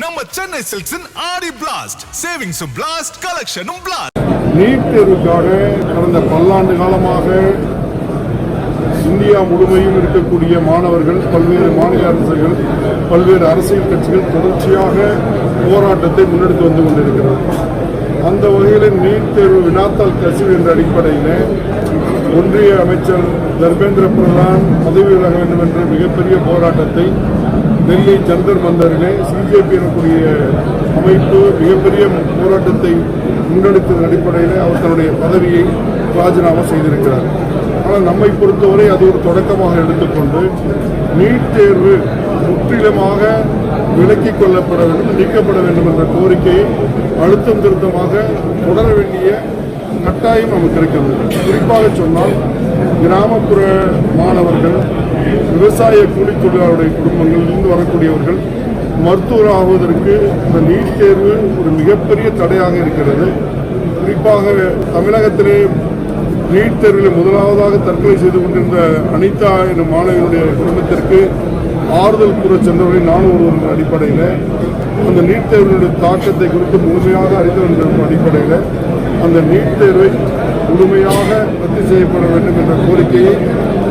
நம்ம சென்னை சில்க்ஸின் ஆடி blast, சேவிங்ஸும் blast, கலெக்ஷனும் blast. NEET தேர்வுக்காக கடந்த பல்லாண்டு காலமாக இந்தியா முழுமையில் இருக்கக்கூடிய மாணவர்கள், பல்வேறு மாநில அரசுகள், பல்வேறு அரசியல் கட்சிகள் தொடர்ச்சியாக போராட்டத்தை முன்னெடுத்து வந்து கொண்டிருக்கிறது. அந்த வகையில் நீட் தேர்வு வினாத்தாள் கசிவு என்ற அடிப்படையில் ஒன்றிய அமைச்சர் தர்மேந்திர பிரதான் பதவி விலக வேண்டும் என்ற மிகப்பெரிய போராட்டத்தை டெல்லி ஜந்தர் மந்தரிலே சிஜேபி எனக்கூடிய அமைப்பு மிகப்பெரிய போராட்டத்தை முன்னெடுத்ததன் அடிப்படையில் அவர் தன்னுடைய பதவியை ராஜினாமா செய்திருக்கிறார். ஆனால் நம்மை பொறுத்தவரை அது ஒரு தொடக்கமாக எடுத்துக்கொண்டு நீட் தேர்வு முற்றிலுமாக விலக்கிக் கொள்ளப்பட வேண்டும், நீக்கப்பட வேண்டும் என்ற கோரிக்கையை அழுத்தம் திருத்தமாக தொடர வேண்டிய கட்டாயம் நமக்கு இருக்கிறது. குறிப்பாக சொன்னால் கிராமப்புற மாணவர்கள், விவசாய கூலி தொழிலாளருடைய குடும்பங்களிலிருந்து வரக்கூடியவர்கள் மருத்துவர் ஆகுவதற்கு இந்த நீட் தேர்வு ஒரு மிகப்பெரிய தடையாக இருக்கிறது. குறிப்பாக தமிழகத்திலே நீட் தேர்வில் முதலாவதாக தற்கொலை செய்து கொண்டிருந்த அனிதா எனும் மாணவியினுடைய குடும்பத்திற்கு ஆறுதல் கூற சென்றவர்கள் நான் ஒருவரின் அடிப்படையில் அந்த நீட் தேர்வினுடைய தாக்கத்தை குறித்து முழுமையாக அறிந்தவர் என்ற அடிப்படையில் அந்த நீட் தேர்வை முழுமையாக ரத்து செய்யப்பட வேண்டும் என்ற கோரிக்கையை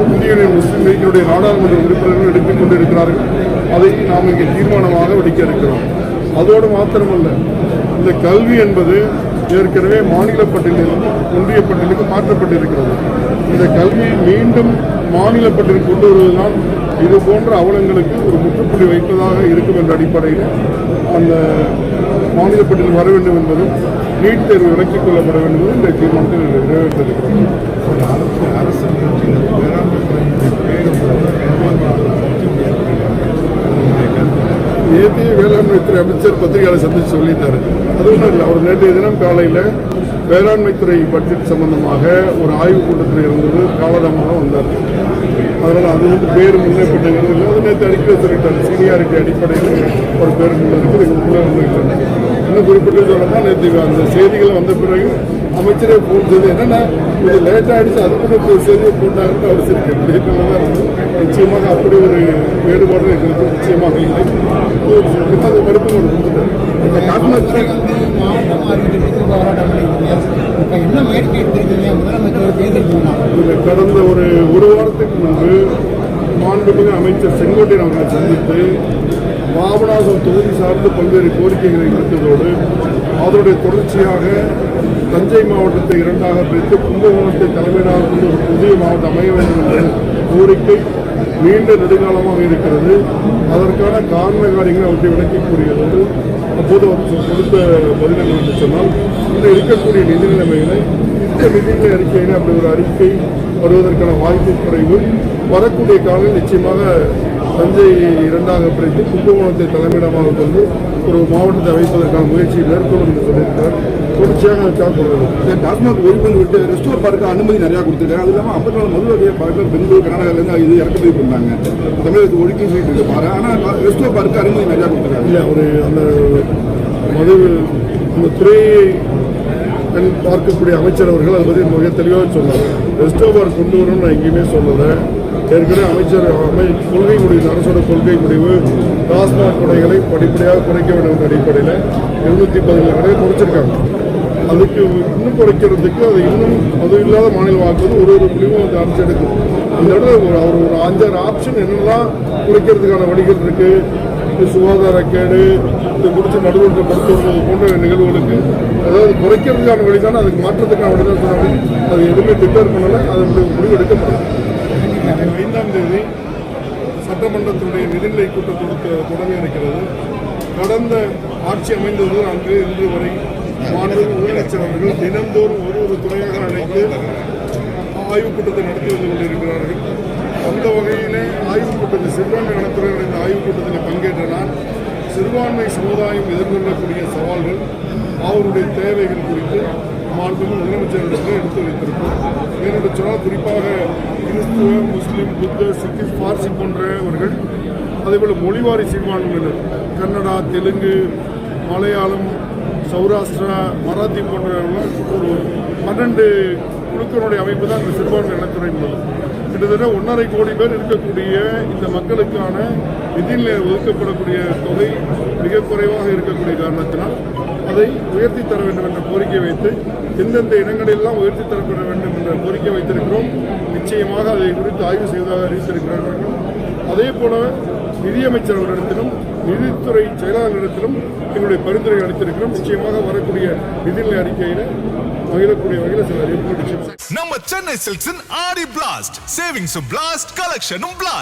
இந்திய முஸ்லீம் லீக்கினுடைய நாடாளுமன்ற உறுப்பினர்கள் எடுத்துக் கொண்டிருக்கிறார்கள். அதை நாம் இங்கே தீர்மானமாக வெடிக்க இருக்கிறோம். அதோடு மாத்திரமல்ல, இந்த கல்வி என்பது ஏற்கனவே மாநில பட்டியலில் ஒன்றிய பட்டியலுக்கு மாற்றப்பட்டிருக்கிறது. இந்த கல்வியை மீண்டும் மாநில பட்டியலுக்கு கொண்டு வருவதுதான் இது போன்ற அவலங்களுக்கு ஒரு முற்றுப்புள்ளி வைப்பதாக இருக்கும் என்ற அடிப்படையில் அந்த மாநில பட்டியல் வர வேண்டும் என்பதும் நீட் தேர்வு விலக்கிக் கொள்ளப்பட வேண்டும் என்பதும் இந்த தீர்மானத்தில் நிறைவேற்றிருக்கிறோம். நேற்றைய வேளாண்மைத்துறை அமைச்சர் பத்திரிகையாளர் சந்தித்து சொல்லிட்டாரு. அது ஒன்றும் இல்லை, அவர் நேற்றைய தினம் காலையில் வேளாண்மைத்துறை பட்ஜெட் சம்பந்தமாக ஒரு ஆய்வுக் கூட்டத்தில் இருந்தது, காலதாமமாக வந்தார். அதனால் அது பேர் முன்னேற்றங்கிறது இல்லை. அது நேற்று அறிக்கை சொல்லிட்டார். சீனியாரிட்டி அடிப்படையில் ஒரு பேர் முன்னேற்றது எங்களுக்குள்ளே ஒன்றும் இல்லை. இன்னும் குறிப்பிட்டு சொல்லலாம், நேற்று அந்த செய்திகள் வந்த பிறகு அமைச்சரே போன் செய்து என்னென்னா இது லேட்டாக ஆகிடுச்சு, அதுக்கு செய்தியை போட்டாங்கன்னு அவர் சிரிக்க நிச்சயமாக அப்படி ஒரு வேறுபாடு எங்களுக்கு நிச்சயமாக இல்லை. அது மறுப்பு கொடுத்துட்டார். இந்த காரணத்தில் கடந்த ஒரு வாரத்துக்கு முன்பு மாண்புமிகு அமைச்சர் செங்கோட்டையன் அவர்களை சந்தித்து பாபநாசம் தொகுதி சார்ந்து பல்வேறு கோரிக்கைகளை விடுத்ததோடு அதனுடைய தொடர்ச்சியாக தஞ்சை மாவட்டத்தை இரண்டாக பிரித்து கும்பகோணத்தை தலைமையிலாக கொண்டு ஒரு புதிய மாவட்டம் அமைய வேண்டும் என்ற கோரிக்கை நீண்ட நெடுங்காலமாக இருக்கிறது. அதற்கான காரண காரியங்களை அவற்றை விளக்கிக் கூறியதோடு அப்போது அவர் கொடுத்த பதில்கள் என்று சொன்னால் இந்த இருக்கக்கூடிய நிதி நிலைமைகளை இந்த நிதிநிலை அறிக்கையில அப்படி ஒரு அறிக்கை வருவதற்கான வாய்ப்பு குறைவு. வரக்கூடிய காலம் நிச்சயமாக தஞ்சை இரண்டாக பிரித்து கும்பகோணத்தை தலைமையிடமாக கொண்டு ஒரு மாவட்டத்தை அமைப்பதற்கான முயற்சியை மேற்கொள்ளும் என்று சொல்லியிருக்கிறார். தொடர்ச்சியாக சொல்றது டாஸ்மாக் ஒழிப்பு விட்டு ரெஸ்டோர் பார்க்க அனுமதி நிறையா கொடுத்துருக்காங்க. அது இல்லாமல் 54 மது வகையை பார்க்க பெங்களூர் கர்நாடகாவிலேருந்து இது இறக்குமதி பண்ணாங்க. தமிழகத்துக்கு ஒழிக்கும் சொல்லிட்டு இருக்கு பாரு. ஆனால் ரெஸ்டோர் பார்க்க அனுமதி நிறையா கொடுத்துருக்காங்க. இல்லை, ஒரு அந்த மது அந்த துறையை பார்க்கக்கூடிய அமைச்சர் அவர்கள் அதை பற்றி மிக தெளிவாக சொன்னார். ரெஸ்டோபார் கொண்டு வரணும்னு நான் எங்கேயுமே சொல்லலை. ஏற்கனவே அமைச்சர் கொள்கை முடிவு, அரசோட கொள்கை முடிவு டாஸ்மாக் கடைகளை படிப்படியாக குறைக்க வேண்டும் என்ற அடிப்படையில் 217 கடையை குறைச்சிருக்காங்க. அதுக்கு இன்னும் குறைக்கிறதுக்கு அது இன்னும் அது இல்லாத மாநிலம் ஆக்குவது ஒரு முடிவும் அந்த அரசு எடுக்கும். அந்த இடத்துல அவர் ஒரு 5-6 ஆப்ஷன் என்னெல்லாம் குறைக்கிறதுக்கான வழிகள் இருக்கு. சுகாதாரக்கேடு, இந்த குறித்து நடுவர்கள் மருத்துவர்கள் போன்ற நிகழ்வுகளுக்கு அதாவது குறைக்கிறதுக்கான வழிதானே, அதுக்கு மாற்றத்துக்கான வழிதான் சொன்னாங்க. அது எதுவுமே டிக்ளேர் பண்ணலை. அதனுடைய முடிவு எடுக்கப்படும். 5ஆம் தேதி சட்டமன்றத்தினுடைய நிதிநிலை கூட்டத்தொடர் தொடங்க இருக்கிறது. கடந்த ஆட்சி அமைந்தது அன்று இன்று வரை மாநில முதலமைச்சர் அவர்கள் தினந்தோறும் ஒரு துறையாக அழைத்து ஆய்வுக் கூட்டத்தை நடத்தி வந்து கொண்டிருக்கிறார்கள். அந்த வகையிலே ஆய்வுக் கூட்டத்தில் சிறுபான்மை நலத்துறை நடந்த ஆய்வுக் கூட்டத்தில் பங்கேற்ற நான் சிறுபான்மை சமுதாயம் எதிர்கொள்ளக்கூடிய சவால்கள், அவருடைய தேவைகள் குறித்து மாண்புமிகு முதலமைச்சரிடத்தில் எடுத்து வைத்திருக்கிறோம். ஏனென்று சொன்னால் குறிப்பாக கிறிஸ்துவ, முஸ்லீம், புத்த, சிக்கி, பார்சி போன்றவர்கள், அதேபோல் மொழிவாரி சிறுபான்மையினர் கன்னடா, தெலுங்கு, மலையாளம், சௌராஷ்டிரா, மராத்தி போன்றவர்கள் ஒரு 12 குழுக்களுடைய அமைப்பு தான் இந்த சிறுபான்மை நலத்துறை உள்ளது. கிட்டத்தட்ட 1.5 கோடி பேர் இருக்கக்கூடிய இந்த மக்களுக்கான நிதியில் ஒதுக்கப்படக்கூடிய தொகை மிக குறைவாக இருக்கக்கூடிய காரணத்தினால் அதை உயர்த்தி தர வேண்டும் என்ற கோரிக்கை வைத்து எந்தெந்த இடங்களெல்லாம் உயர்த்தி தரப்பட வேண்டும் என்ற கோரிக்கை வைத்திருக்கிறோம். நிச்சயமாக அதை குறித்து ஆய்வு செய்வதாக அறிவித்திருக்கிறார்கள். அதே போல நிதியமைச்சர் அவரிடத்திலும் நிதித்துறை செயலாளரிடத்திலும் எங்களுடைய பரிந்துரை அளித்திருக்கிறோம். நிச்சயமாக வரக்கூடிய நிதிநிலை அறிக்கையில் மகிழக்கூடிய வகையில் சில அறிவிப்புகள் நம்ம சென்னை சில்க்ஸின் ஆடி பிளாஸ்ட் சேவிங்ஸும் பிளாஸ்ட் கலெக்ஷனும் பிளாஸ்ட்.